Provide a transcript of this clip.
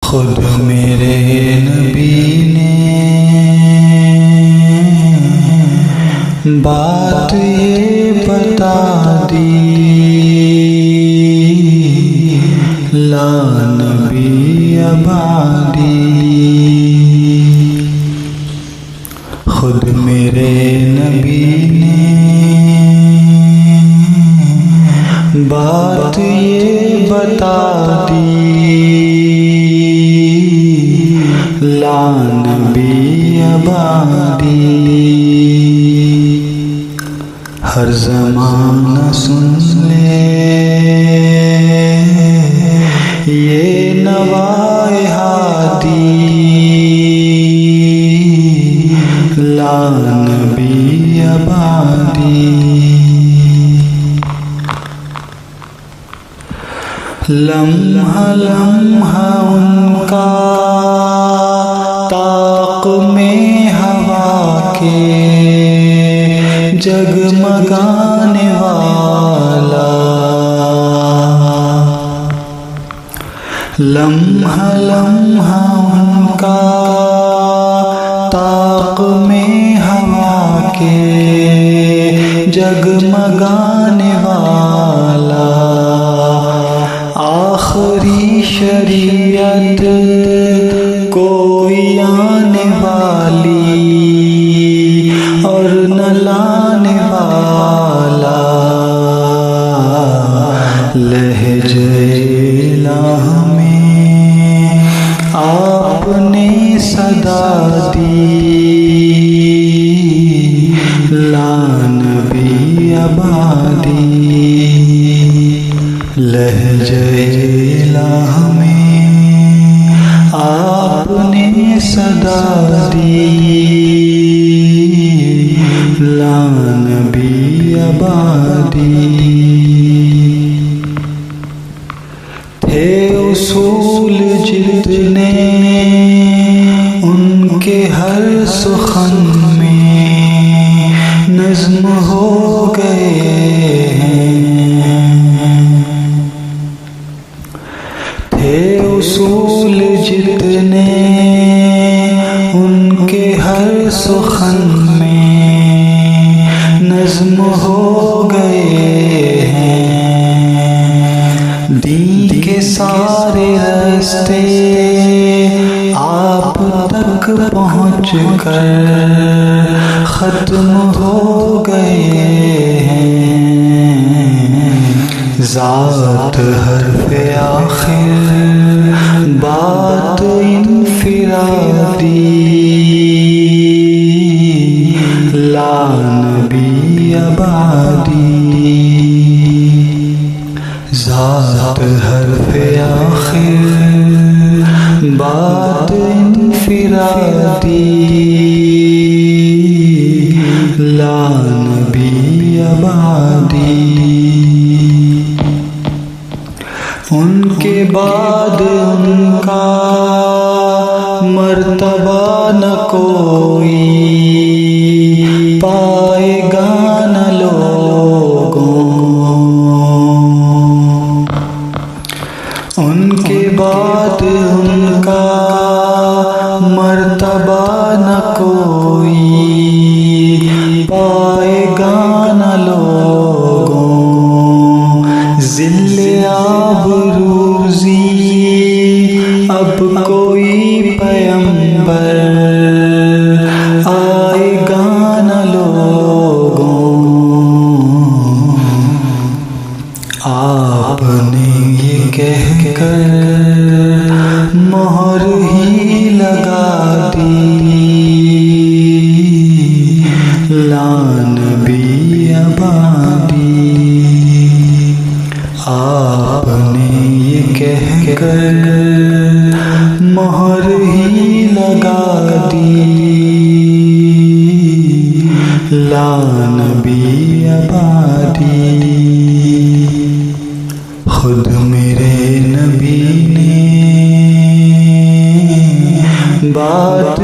خود میرے نبی نے بات یہ بتا دی، لا نبی آبادی۔ خود میرے نبی نے بات یہ بتا دی، لا نبی آبادی۔ ہر زمانہ سن لے یہ نوائے ہادی، لا نبی آبادی۔ لمحہ لمحہ ان کا طاق میں ہوا کے جگمگانے والا، لمحہ لمحہ ان کا طاق میں ہوا کے جگمگانے والا، آخری شریعت کوئی آنے والی اور نہ لانے والا، لہجہ الہ میں آپ نے صدا دی، لا نبی آبادی۔ لہجہ الہ میں آپ نے صدا دی، لا نبی آبادی۔ تھے اصول جتنے ان کے ہر سخن میں نظم ہو گئے ہیں، تھے اصول جتنے ان کے ہر سخن میں نظم ہو گئے ہیں، دین کے سارے راستے آپ تک پہنچ کر ختم ہو گئے ہیں، ذات حرف آخر بات انفرادی، لا نبی آبادی۔ ذات حرف آخر بات انفرادی، لا نبی آبادی۔ ان کے بعد ان کا مرتبہ نہ کوئی پائے گا نہ لوگوں، ان کے بعد ان کا مرتبہ نہ کوئی پائے گا نہ لوگوں، ذل آبروزی اب کوئی پیمبر آئے گا نہ لوگوں، آپ نے یہ کہہ کر مہر ہی لگا دی، لا نبی آبادی۔ آپ نے یہ کہہ کر مہر ہی لگا دی، لا نبی آبادی۔ خود میرے نبی نے بات